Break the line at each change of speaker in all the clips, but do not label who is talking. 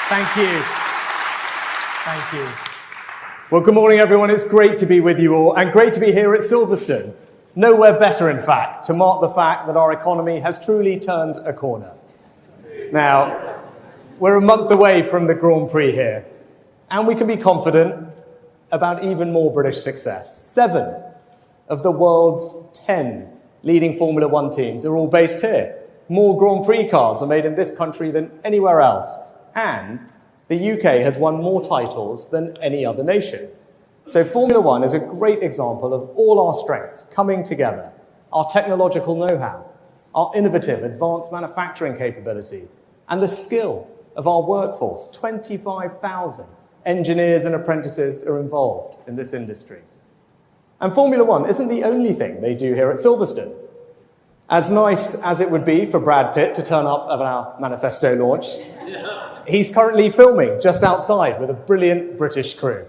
Thank you. Thank you. Well, good morning, everyone. It's great to be with you all, and great to be here at Silverstone. Nowhere better, in fact, to mark the fact that our economy has truly turned a corner. Now, we're a month away from the Grand Prix here, and we can be confident about even more British success. 7 of the world's 10 leading Formula One teams are all based here. More Grand Prix cars are made in this country than anywhere else, and the UK has won more titles than any other nation. So Formula One is a great example of all our strengths coming together, our technological know-how, our innovative advanced manufacturing capability, and the skill of our workforce. 25,000 engineers and apprentices are involved in this industry. And Formula One isn't the only thing they do here at Silverstone. As nice as it would be for Brad Pitt to turn up at our Manifesto launch, he's currently filming just outside with a brilliant British crew.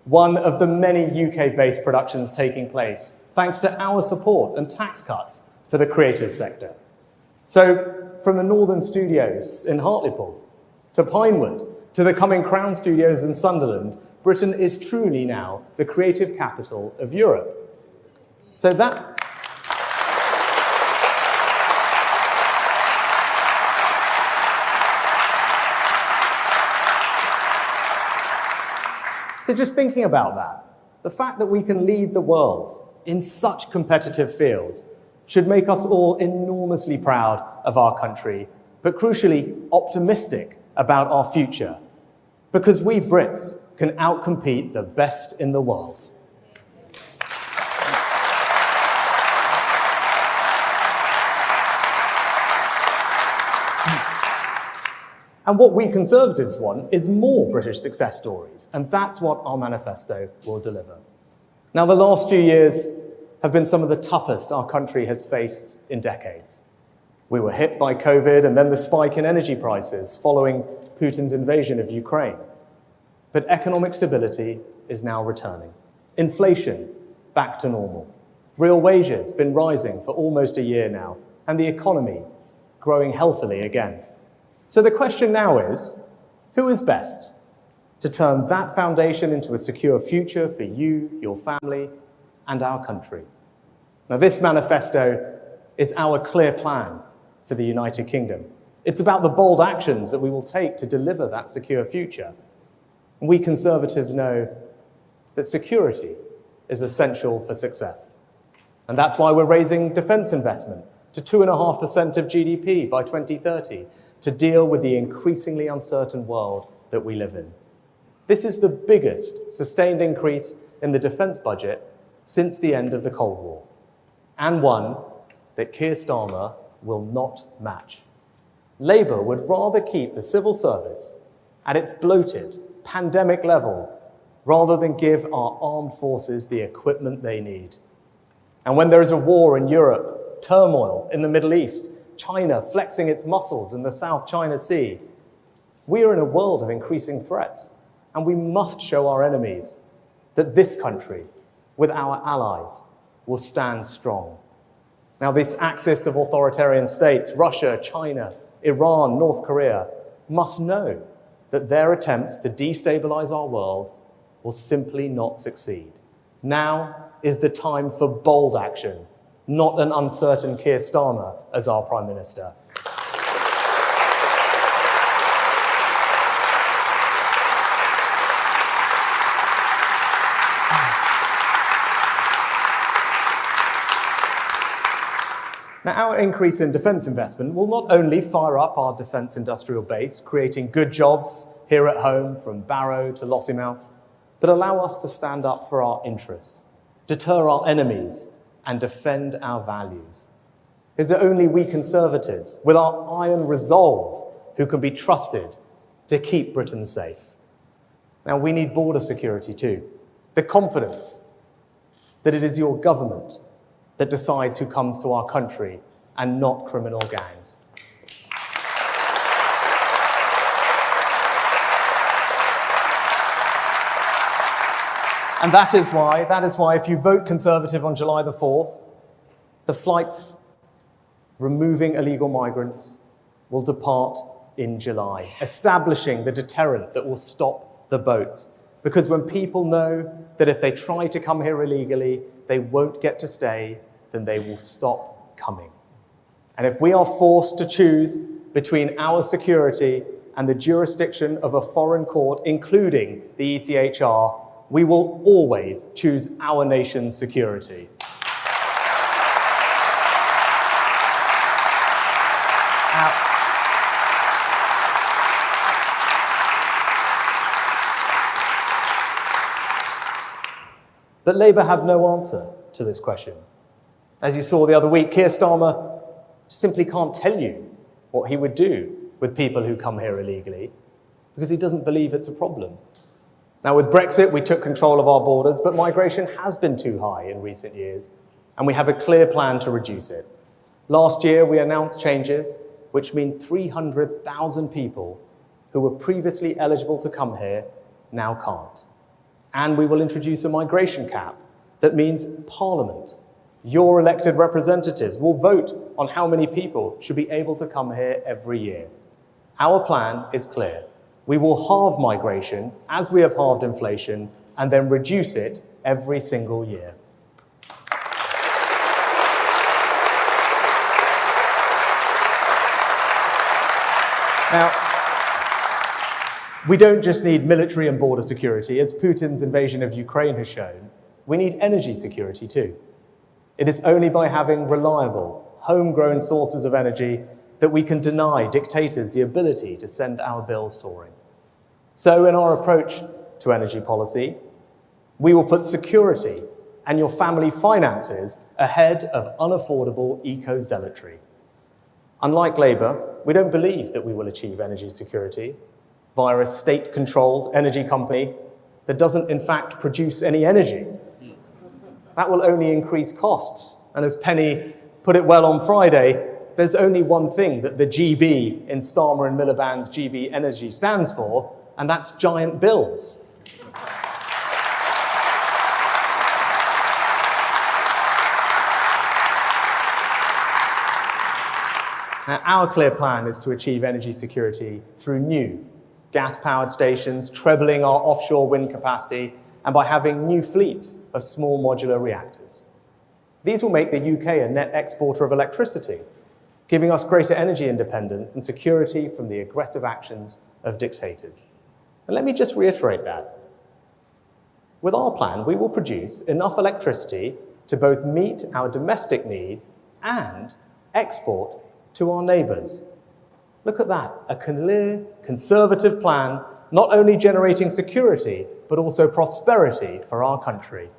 One of the many UK-based productions taking place, thanks to our support and tax cuts for the creative sector. So, from the Northern Studios in Hartlepool, to Pinewood, to the coming Crown Studios in Sunderland, Britain is truly now the creative capital of Europe. So just thinking about that, the fact that we can lead the world in such competitive fields should make us all enormously proud of our country, but crucially optimistic about our future, because we Brits can outcompete the best in the world. And what we Conservatives want is more British success stories, and that's what our manifesto will deliver. Now, the last few years have been some of the toughest our country has faced in decades. We were hit by COVID and then the spike in energy prices following Putin's invasion of Ukraine. But economic stability is now returning. Inflation back to normal. Real wages been rising for almost a year now, and the economy growing healthily again. So the question now is, who is best to turn that foundation into a secure future for you, your family, and our country? Now, this manifesto is our clear plan for the United Kingdom. It's about the bold actions that we will take to deliver that secure future. And we Conservatives know that security is essential for success. And that's why we're raising defence investment to 2.5% of GDP by 2030 to deal with the increasingly uncertain world that we live in. This is the biggest sustained increase in the defence budget since the end of the Cold War, and one that Keir Starmer will not match. Labour would rather keep the civil service at its bloated, pandemic level rather than give our armed forces the equipment they need. And when there is a war in Europe, turmoil in the Middle East, China flexing its muscles in the South China Sea, we are in a world of increasing threats, and we must show our enemies that this country, with our allies, will stand strong. Now, this axis of authoritarian states, Russia, China, Iran, North Korea, must know that their attempts to destabilize our world will simply not succeed. Now is the time for bold action, not an uncertain Keir Starmer as our Prime Minister. Now, our increase in defence investment will not only fire up our defence industrial base, creating good jobs here at home from Barrow to Lossiemouth, but allow us to stand up for our interests, deter our enemies, and defend our values. It's only we Conservatives, with our iron resolve, who can be trusted to keep Britain safe. Now, we need border security too. The confidence that it is your government that decides who comes to our country and not criminal gangs. And that is why if you vote Conservative on July the 4th, the flights removing illegal migrants will depart in July, establishing the deterrent that will stop the boats. Because when people know that if they try to come here illegally, they won't get to stay, then they will stop coming. And if we are forced to choose between our security and the jurisdiction of a foreign court, including the ECHR, we will always choose our nation's security. But Labour have no answer to this question. As you saw the other week, Keir Starmer simply can't tell you what he would do with people who come here illegally because he doesn't believe it's a problem. Now, with Brexit, we took control of our borders, but migration has been too high in recent years, and we have a clear plan to reduce it. Last year, we announced changes which mean 300,000 people who were previously eligible to come here now can't. And we will introduce a migration cap that means Parliament, your elected representatives, will vote on how many people should be able to come here every year. Our plan is clear. We will halve migration as we have halved inflation and then reduce it every single year. Now, we don't just need military and border security. As Putin's invasion of Ukraine has shown, we need energy security too. It is only by having reliable, homegrown sources of energy that we can deny dictators the ability to send our bills soaring. So in our approach to energy policy, we will put security and your family finances ahead of unaffordable eco-zealotry. Unlike Labour, we don't believe that we will achieve energy security via a state-controlled energy company that doesn't in fact produce any energy. That will only increase costs. And as Penny put it well on Friday, there's only one thing that the GB in Starmer and Miliband's GB Energy stands for, and that's giant bills. Now, our clear plan is to achieve energy security through new gas-powered stations, trebling our offshore wind capacity, and by having new fleets of small modular reactors. These will make the UK a net exporter of electricity, giving us greater energy independence and security from the aggressive actions of dictators. And let me just reiterate that. With our plan, we will produce enough electricity to both meet our domestic needs and export to our neighbours. Look at that, a clear, conservative plan, not only generating security, but also prosperity for our country.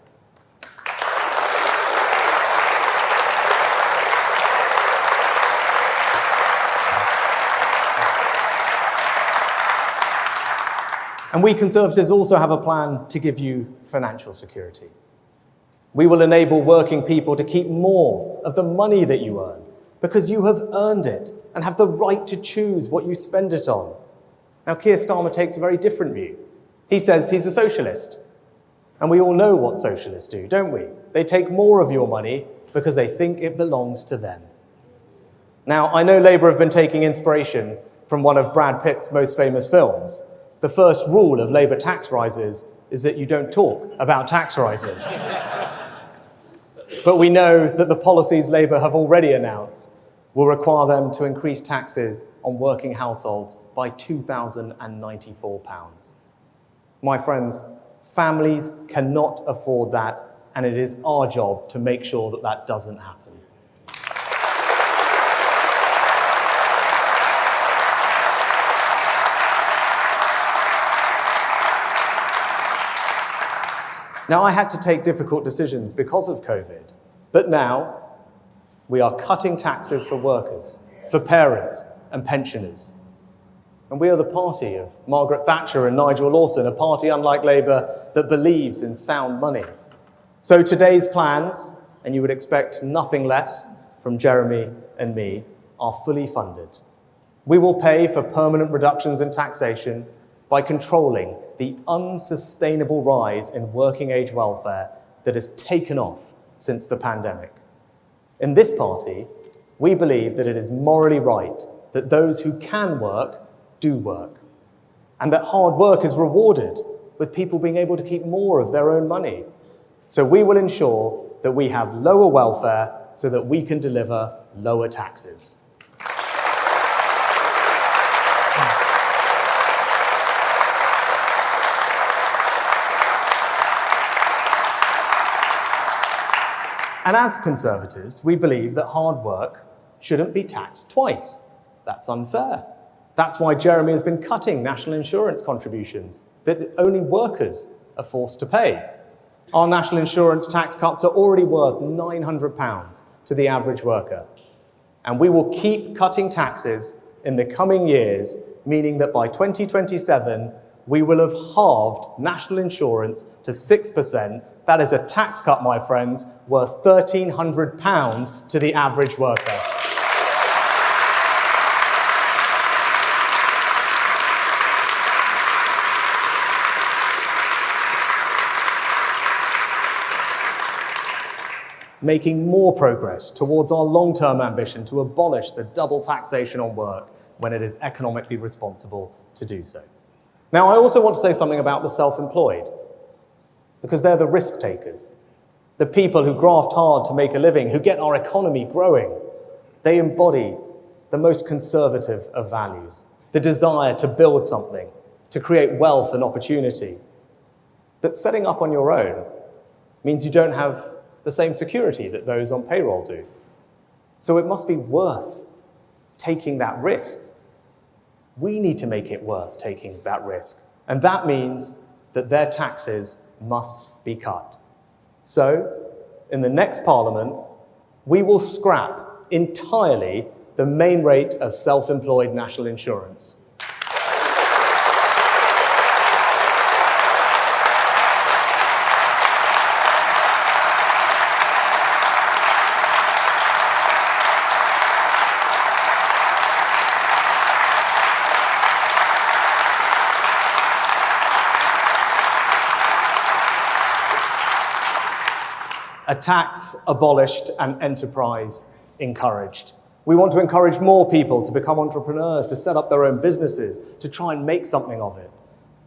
And we Conservatives also have a plan to give you financial security. We will enable working people to keep more of the money that you earn, because you have earned it and have the right to choose what you spend it on. Now, Keir Starmer takes a very different view. He says he's a socialist. And we all know what socialists do, don't we? They take more of your money because they think it belongs to them. Now, I know Labour have been taking inspiration from one of Brad Pitt's most famous films. The first rule of Labour tax rises is that you don't talk about tax rises. But we know that the policies Labour have already announced will require them to increase taxes on working households by £2,094. My friends, families cannot afford that, and it is our job to make sure that that doesn't happen. Now, I had to take difficult decisions because of COVID, but now we are cutting taxes for workers, for parents and pensioners. And we are the party of Margaret Thatcher and Nigel Lawson, a party, unlike Labour, that believes in sound money. So today's plans, and you would expect nothing less from Jeremy and me, are fully funded. We will pay for permanent reductions in taxation by controlling the unsustainable rise in working age welfare that has taken off since the pandemic. In this party, we believe that it is morally right that those who can work do work, and that hard work is rewarded with people being able to keep more of their own money. So we will ensure that we have lower welfare so that we can deliver lower taxes. And as Conservatives, we believe that hard work shouldn't be taxed twice. That's unfair. That's why Jeremy has been cutting national insurance contributions that only workers are forced to pay. Our national insurance tax cuts are already worth £900 to the average worker. And we will keep cutting taxes in the coming years, meaning that by 2027, we will have halved national insurance to 6%. That is a tax cut, my friends, worth £1,300 to the average worker. Making more progress towards our long-term ambition to abolish the double taxation on work when it is economically responsible to do so. Now, I also want to say something about the self-employed, because they're the risk takers, the people who graft hard to make a living, who get our economy growing. They embody the most conservative of values, the desire to build something, to create wealth and opportunity. But setting up on your own means you don't have the same security that those on payroll do. So it must be worth taking that risk. We need to make it worth taking that risk. And that means that their taxes must be cut. So, in the next Parliament, we will scrap entirely the main rate of self-employed national insurance. A tax abolished and enterprise encouraged. We want to encourage more people to become entrepreneurs, to set up their own businesses, to try and make something of it.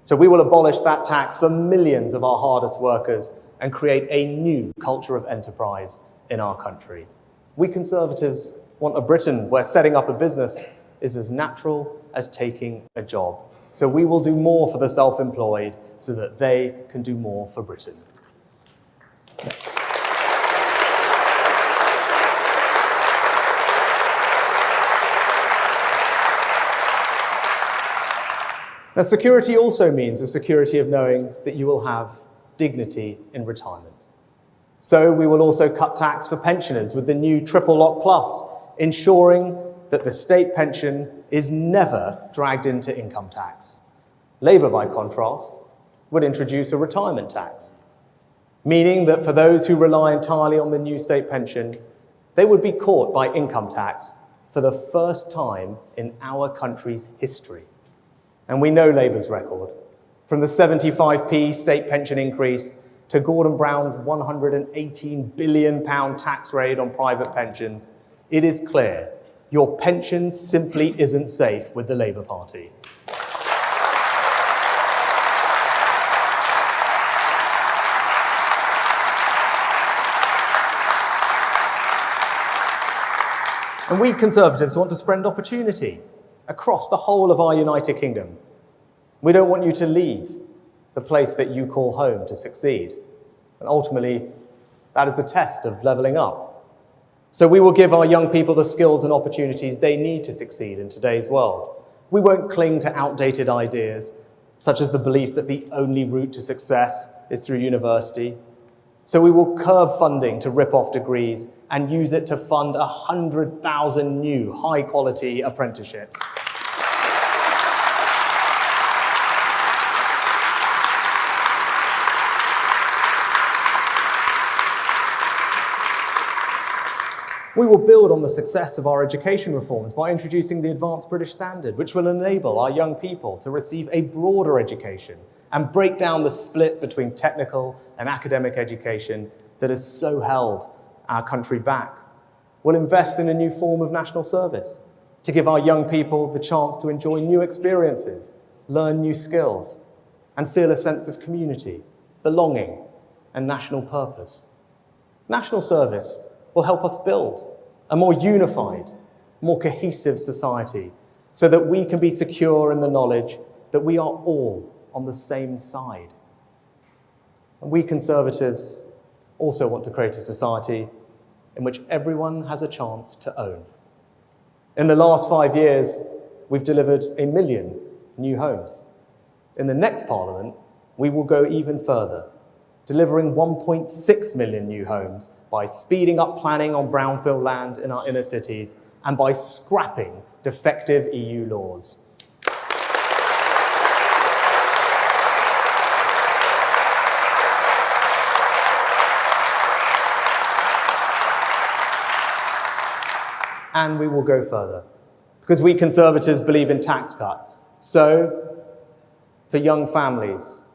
So we will abolish that tax for millions of our hardest workers and create a new culture of enterprise in our country. We Conservatives want a Britain where setting up a business is as natural as taking a job. So we will do more for the self-employed so that they can do more for Britain. Now, security also means a security of knowing that you will have dignity in retirement. So we will also cut tax for pensioners with the new Triple Lock Plus, ensuring that the state pension is never dragged into income tax. Labour, by contrast, would introduce a retirement tax, meaning that for those who rely entirely on the new state pension, they would be caught by income tax for the first time in our country's history. And we know Labour's record. From the 75p state pension increase to Gordon Brown's £118 billion tax raid on private pensions, it is clear your pension simply isn't safe with the Labour Party. And we Conservatives want to spread opportunity across the whole of our United Kingdom. We don't want you to leave the place that you call home to succeed. And ultimately, that is a test of levelling up. So we will give our young people the skills and opportunities they need to succeed in today's world. We won't cling to outdated ideas, such as the belief that the only route to success is through university. So we will curb funding to rip off degrees and use it to fund 100,000 new high-quality apprenticeships. We will build on the success of our education reforms by introducing the Advanced British Standard, which will enable our young people to receive a broader education and break down the split between technical and academic education that has so held our country back. We'll invest in a new form of national service, to give our young people the chance to enjoy new experiences, learn new skills, and feel a sense of community, belonging, and national purpose. National service will help us build a more unified, more cohesive society so that we can be secure in the knowledge that we are all on the same side. And we Conservatives also want to create a society in which everyone has a chance to own. In the last 5 years, we've delivered 1 million new homes. In the next Parliament, we will go even further, delivering 1.6 million new homes by speeding up planning on brownfield land in our inner cities and by scrapping defective EU laws. And we will go further, because we Conservatives believe in tax cuts. So, for young families,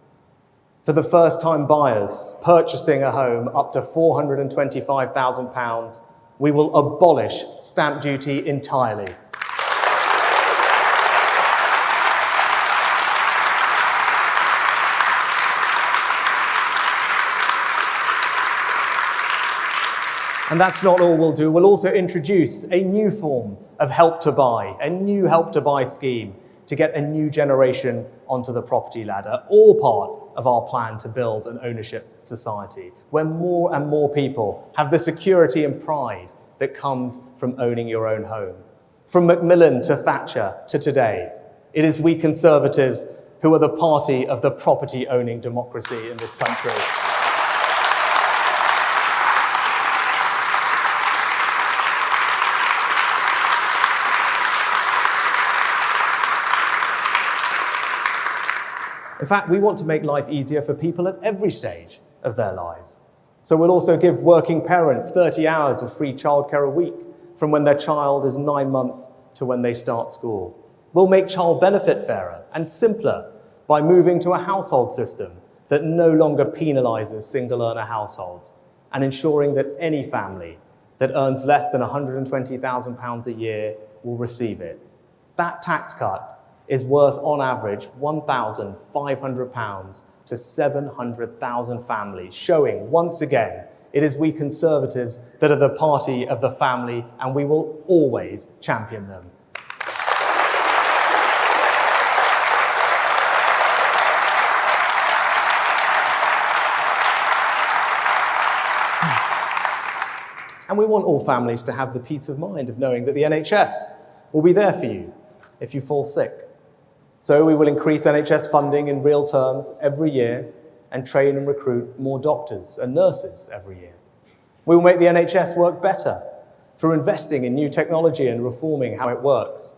for the first-time buyers purchasing a home up to £425,000, we will abolish stamp duty entirely. And that's not all we'll do. We'll also introduce a new form of Help to Buy, a new Help to Buy scheme to get a new generation onto the property ladder, all part of our plan to build an ownership society where more and more people have the security and pride that comes from owning your own home. From Macmillan to Thatcher to today, it is we Conservatives who are the party of the property-owning democracy in this country. In fact, we want to make life easier for people at every stage of their lives. So we'll also give working parents 30 hours of free childcare a week from when their child is 9 months to when they start school. We'll make child benefit fairer and simpler by moving to a household system that no longer penalises single-earner households and ensuring that any family that earns less than £120,000 a year will receive it. That tax cut is worth, on average, £1,500 to 700,000 families, showing, once again, it is we Conservatives that are the party of the family, and we will always champion them. And we want all families to have the peace of mind of knowing that the NHS will be there for you if you fall sick. So we will increase NHS funding in real terms every year and train and recruit more doctors and nurses every year. We will make the NHS work better through investing in new technology and reforming how it works.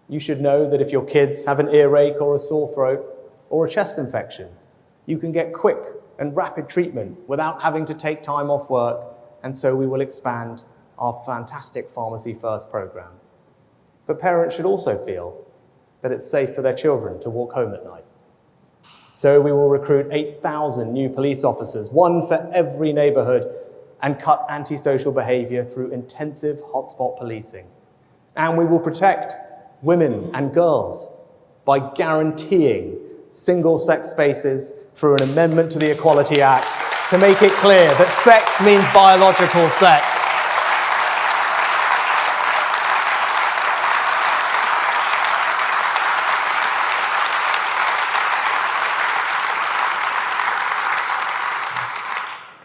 You should know that if your kids have an earache or a sore throat or a chest infection, you can get quick and rapid treatment without having to take time off work, and so we will expand our fantastic Pharmacy First programme. But parents should also feel that it's safe for their children to walk home at night. So we will recruit 8,000 new police officers, one for every neighbourhood, and cut antisocial behaviour through intensive hotspot policing. And we will protect women and girls by guaranteeing single-sex spaces through an amendment to the Equality Act to make it clear that sex means biological sex.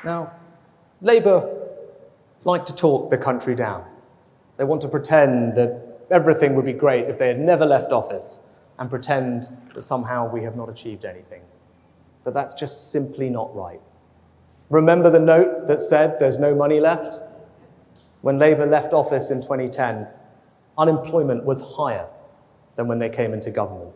Now, Labour like to talk the country down. They want to pretend that everything would be great if they had never left office and pretend that somehow we have not achieved anything. But that's just simply not right. Remember the note that said there's no money left? When Labour left office in 2010, unemployment was higher than when they came into government.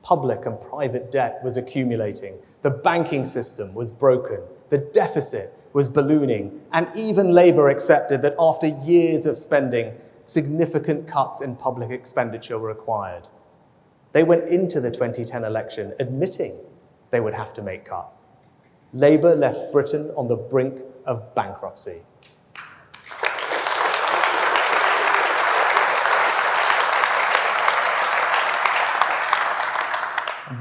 Public and private debt was accumulating. The banking system was broken. The deficit was ballooning, and even Labour accepted that after years of spending, significant cuts in public expenditure were required. They went into the 2010 election admitting they would have to make cuts. Labour left Britain on the brink of bankruptcy.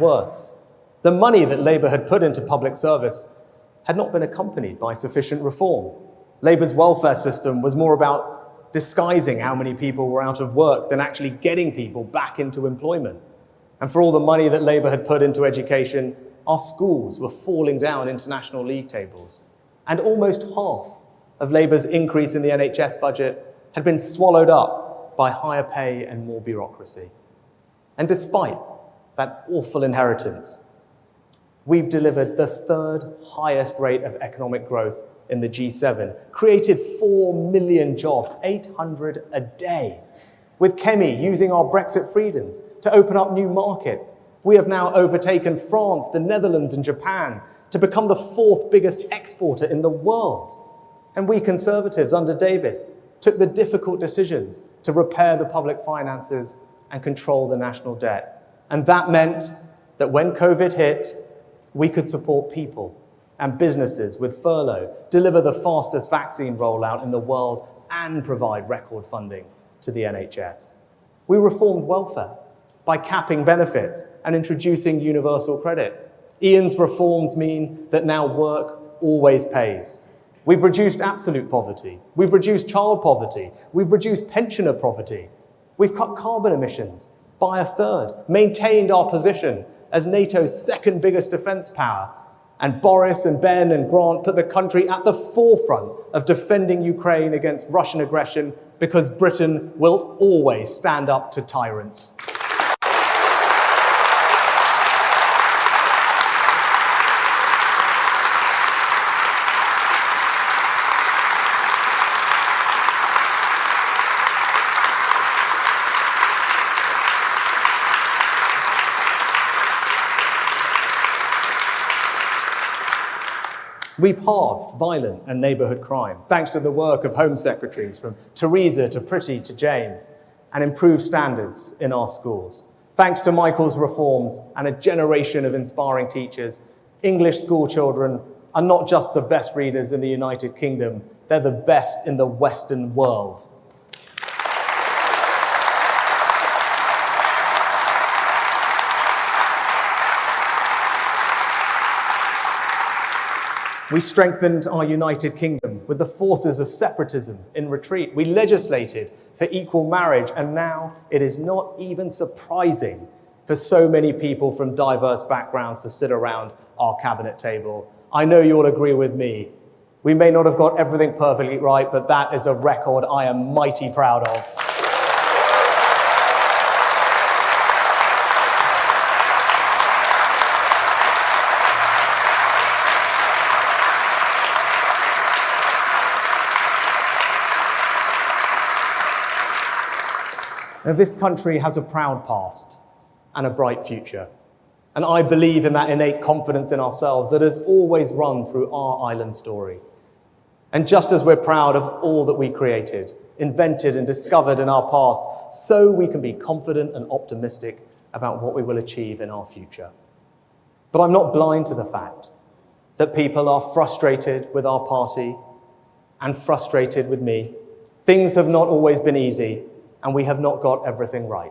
Worse, the money that Labour had put into public service had not been accompanied by sufficient reform. Labour's welfare system was more about disguising how many people were out of work than actually getting people back into employment. And for all the money that Labour had put into education, our schools were falling down international league tables. And almost half of Labour's increase in the NHS budget had been swallowed up by higher pay and more bureaucracy. And despite that awful inheritance, we've delivered the third highest rate of economic growth in the G7, created 4 million jobs, 800 a day. With Kemi using our Brexit freedoms to open up new markets, we have now overtaken France, the Netherlands, and Japan to become the 4th biggest exporter in the world. And we Conservatives under David took the difficult decisions to repair the public finances and control the national debt. And that meant that when COVID hit, we could support people and businesses with furlough, deliver the fastest vaccine rollout in the world, and provide record funding to the NHS. We reformed welfare by capping benefits and introducing universal credit. Ian's reforms mean that now work always pays. We've reduced absolute poverty. We've reduced child poverty. We've reduced pensioner poverty. We've cut carbon emissions by a third, maintained our position as NATO's second biggest defence power. And Boris and Ben and Grant put the country at the forefront of defending Ukraine against Russian aggression because Britain will always stand up to tyrants. We've halved violent and neighbourhood crime, thanks to the work of Home Secretaries from Theresa to Priti to James, and improved standards in our schools. Thanks to Michael's reforms and a generation of inspiring teachers, English school children are not just the best readers in the United Kingdom, they're the best in the Western world. We strengthened our United Kingdom with the forces of separatism in retreat. We legislated for equal marriage, and now it is not even surprising for so many people from diverse backgrounds to sit around our cabinet table. I know you'll agree with me. We may not have got everything perfectly right, but that is a record I am mighty proud of. Now, this country has a proud past and a bright future. And I believe in that innate confidence in ourselves that has always run through our island story. And just as we're proud of all that we created, invented, and discovered in our past, so we can be confident and optimistic about what we will achieve in our future. But I'm not blind to the fact that people are frustrated with our party and frustrated with me. Things have not always been easy, and we have not got everything right.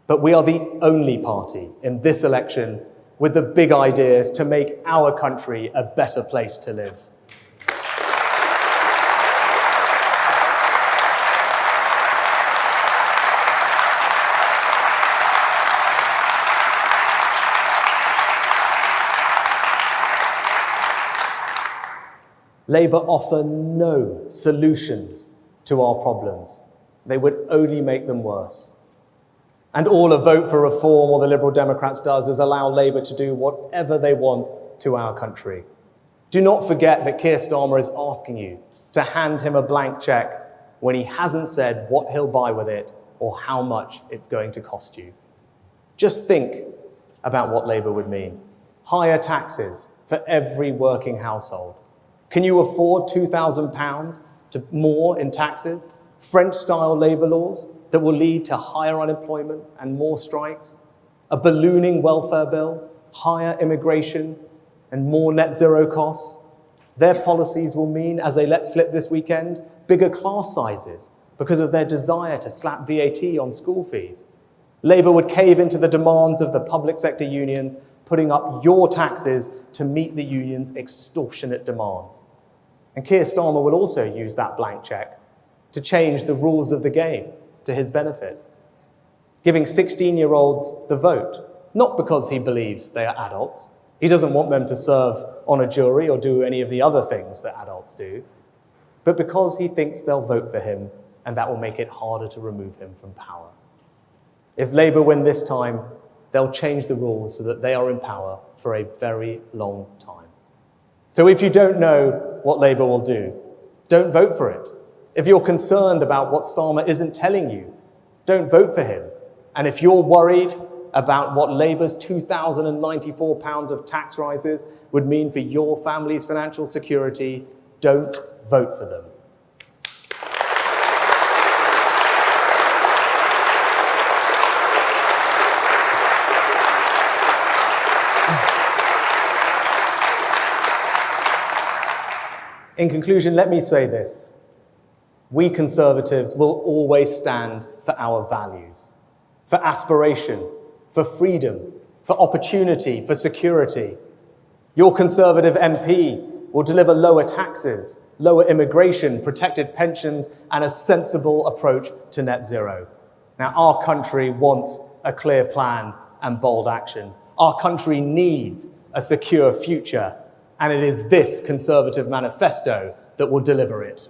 But we are the only party in this election with the big ideas to make our country a better place to live. Labour offer no solutions to our problems. They would only make them worse. And all a vote for reform or the Liberal Democrats does is allow Labour to do whatever they want to our country. Do not forget that Keir Starmer is asking you to hand him a blank cheque when he hasn't said what he'll buy with it or how much it's going to cost you. Just think about what Labour would mean. Higher taxes for every working household. Can you afford £2,000 more in taxes? French-style labour laws that will lead to higher unemployment and more strikes, a ballooning welfare bill, higher immigration, and more net zero costs. Their policies will mean, as they let slip this weekend, bigger class sizes because of their desire to slap VAT on school fees. Labour would cave into the demands of the public sector unions, putting up your taxes to meet the unions' extortionate demands. And Keir Starmer will also use that blank cheque to change the rules of the game to his benefit, giving 16-year-olds the vote, not because he believes they are adults. He doesn't want them to serve on a jury or do any of the other things that adults do, but because he thinks they'll vote for him and that will make it harder to remove him from power. If Labour win this time, they'll change the rules so that they are in power for a very long time. So if you don't know what Labour will do, don't vote for it. If you're concerned about what Starmer isn't telling you, don't vote for him. And if you're worried about what Labour's £2,094 of tax rises would mean for your family's financial security, don't vote for them. In conclusion, let me say this. We Conservatives will always stand for our values, for aspiration, for freedom, for opportunity, for security. Your Conservative MP will deliver lower taxes, lower immigration, protected pensions, and a sensible approach to net zero. Now, our country wants a clear plan and bold action. Our country needs a secure future, and it is this Conservative manifesto that will deliver it.